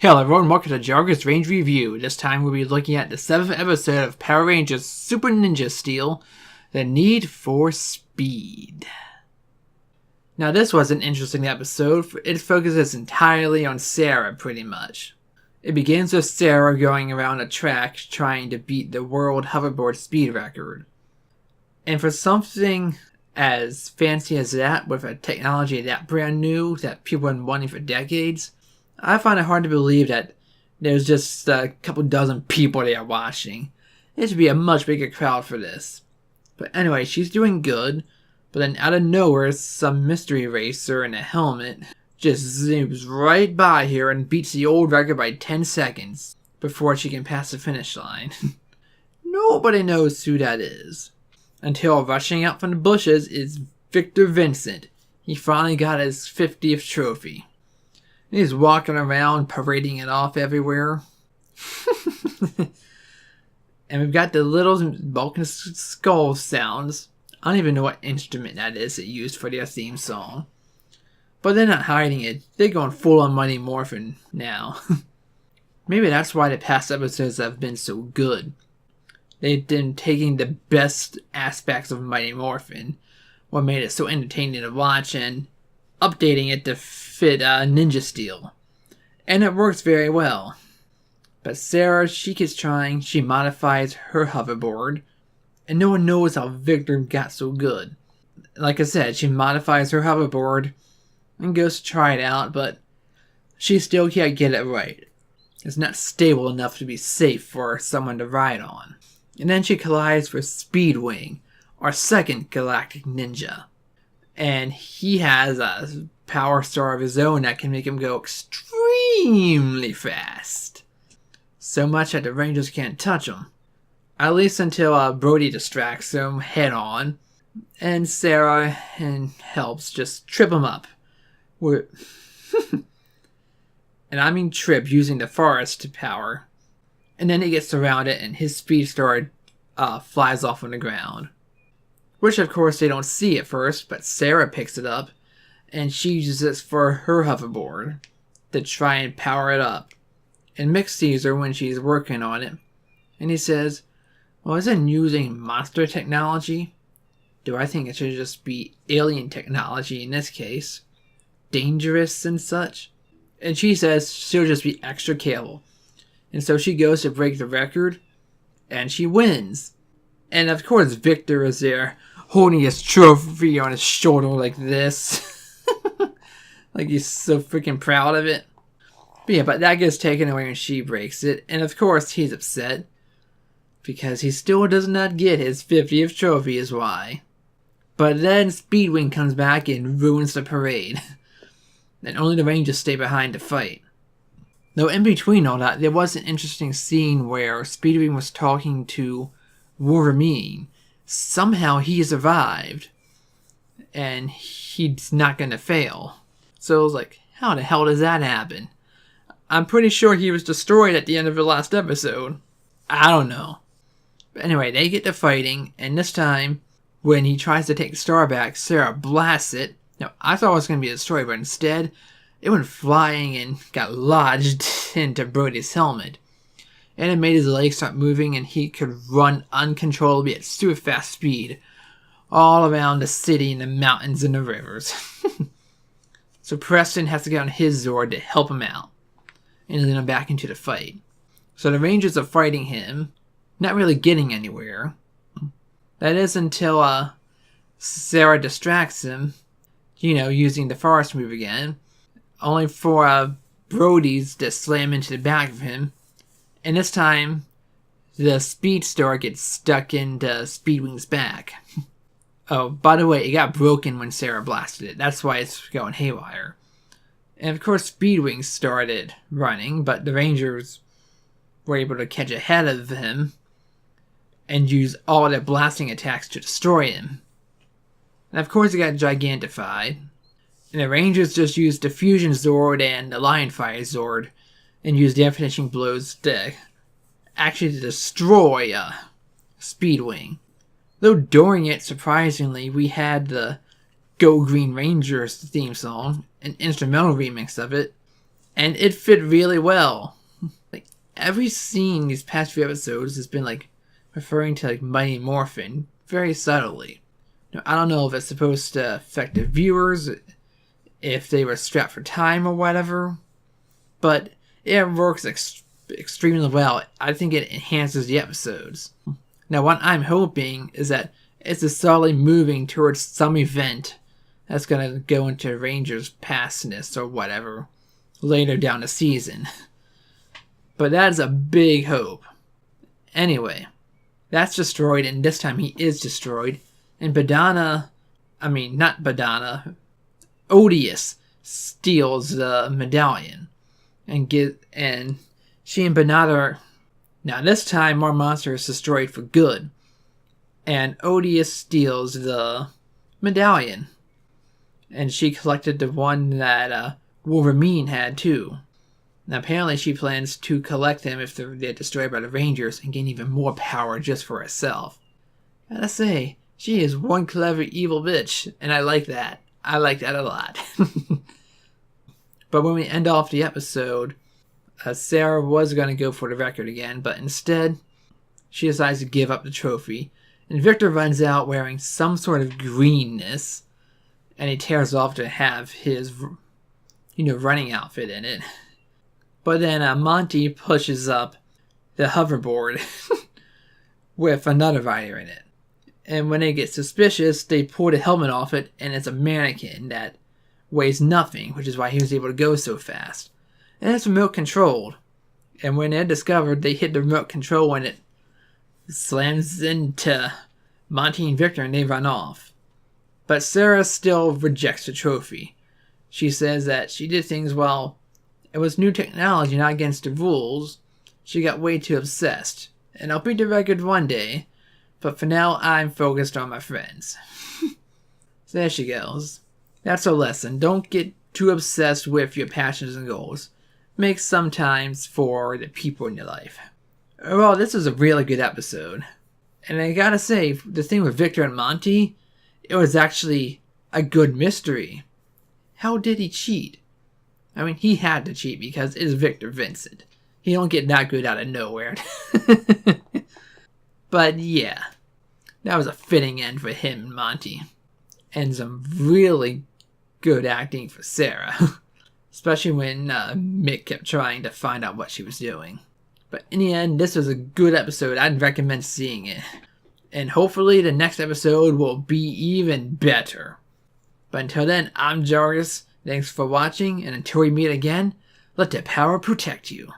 Hello everyone, welcome to Jargus Ranger Review. This time we'll be looking at the 7th episode of Power Rangers Super Ninja Steel, The Need for Speed. Now this was an interesting episode. It focuses entirely on Sarah, pretty much. It begins with Sarah going around a track trying to beat the world hoverboard speed record. And for something as fancy as that, with a technology that brand new that people have been wanting for decades, I find it hard to believe that there's just a couple dozen people there watching. There should be a much bigger crowd for this. But anyway, she's doing good, but then out of nowhere, some mystery racer in a helmet just zooms right by her and beats the old record by 10 seconds before she can pass the finish line. Nobody knows who that is. Until rushing out from the bushes is Victor Vincent. He finally got his 50th trophy. He's walking around, parading it off everywhere. And we've got the little Vulcan skull sounds. I don't even know what instrument that is they used for their theme song. But they're not hiding it. They're going full on Mighty Morphin now. Maybe that's why the past episodes have been so good. They've been taking the best aspects of Mighty Morphin, what made it so entertaining to watch, and updating it to fit Ninja Steel. And it works very well. But Sarah, she keeps trying, she modifies her hoverboard, and no one knows how Victor got so good. Like I said, she modifies her hoverboard and goes to try it out, but she still can't get it right. It's not stable enough to be safe for someone to ride on. And then she collides with Speedwing, our second galactic ninja. And he has a power star of his own that can make him go extremely fast. So much that the Rangers can't touch him. At least until Brody distracts him head on. And Sarah helps just trip him up. And I mean trip, using the forest to power. And then he gets around it and his speed star flies off on the ground. Which of course they don't see at first, but Sarah picks it up, and she uses it for her hoverboard to try and power it up. And Mick sees her when she's working on it, and he says, well, isn't using monster technology? Do I think it should just be alien technology in this case? Dangerous and such? And she says she'll just be extra careful. And so she goes to break the record, and she wins. And of course Victor is there, holding his trophy on his shoulder like this. Like he's so freaking proud of it. But yeah, but that gets taken away when she breaks it. And of course he's upset. Because he still does not get his 50th trophy is why. But then Speedwing comes back and ruins the parade. And only the Rangers stay behind to fight. Though in between all that, there was an interesting scene where Speedwing was talking to Wolverine. Somehow he survived, and he's not gonna fail. So I was like, how the hell does that happen? I'm pretty sure he was destroyed at the end of the last episode. I don't know. But anyway, they get to fighting, and this time, when he tries to take the star back, Sarah blasts it. Now, I thought it was gonna be destroyed, but instead, it went flying and got lodged into Brody's helmet. And it made his legs start moving, and he could run uncontrollably at super fast speed all around the city and the mountains and the rivers. So Preston has to get on his Zord to help him out and lead him back into the fight. So the Rangers are fighting him, not really getting anywhere. That is until Sarah distracts him, using the forest move again, only for Brody's to slam into the back of him. And this time, the Speed Star gets stuck into Speedwing's back. Oh, by the way, it got broken when Sarah blasted it. That's why it's going haywire. And of course, Speedwing started running, but the Rangers were able to catch ahead of him and use all their blasting attacks to destroy him. And of course, it got gigantified. And the Rangers just used the Fusion Zord and the Lionfire Zord and used their finishing blows to actually destroy Speedwing. Though during it, surprisingly, we had the Go Green Rangers theme song, an instrumental remix of it, And it fit really well. Like, every scene these past few episodes has been, like, referring to, like, Mighty Morphin very subtly. Now, I don't know if it's supposed to affect the viewers, if they were strapped for time or whatever, but it works extremely well. I think it enhances the episodes. Now, what I'm hoping is that it's solidly moving towards some event that's going to go into Ranger's pastness or whatever later down the season. But that is a big hope. Anyway, that's destroyed, and this time he is destroyed. And Odious steals the medallion. And she and Banana are... Now this time, more monsters destroyed for good. And Odious steals the medallion. And she collected the one that Wolverine had too. Now apparently she plans to collect them if they're destroyed by the Rangers and gain even more power just for herself. Gotta say, she is one clever evil bitch, and I like that. I like that a lot. But when we end off the episode, Sarah was going to go for the record again, but instead, she decides to give up the trophy. And Victor runs out wearing some sort of greenness, and he tears off to have his, running outfit in it. But then Monty pushes up the hoverboard with another rider in it. And when they get suspicious, they pull the helmet off it, and it's a mannequin that weighs nothing, which is why he was able to go so fast. And it's remote controlled. And when they're discovered, they hit the remote control and it slams into Monty and Victor and they run off. But Sarah still rejects the trophy. She says that she did things well. It was new technology, not against the rules. She got way too obsessed. And I'll beat the record one day, but for now I'm focused on my friends. So there she goes. That's her lesson. Don't get too obsessed with your passions and goals. Make some time for the people in your life. Overall, this was a really good episode. And I gotta say, the thing with Victor and Monty, it was actually a good mystery. How did he cheat? I mean, he had to cheat because it's Victor Vincent. He don't get that good out of nowhere. But yeah, that was a fitting end for him and Monty. And some really good acting for Sarah. Especially when Mick kept trying to find out what she was doing. But in the end, this was a good episode. I'd recommend seeing it. And hopefully the next episode will be even better. But until then, I'm Jargus. Thanks for watching, and until we meet again, let the power protect you.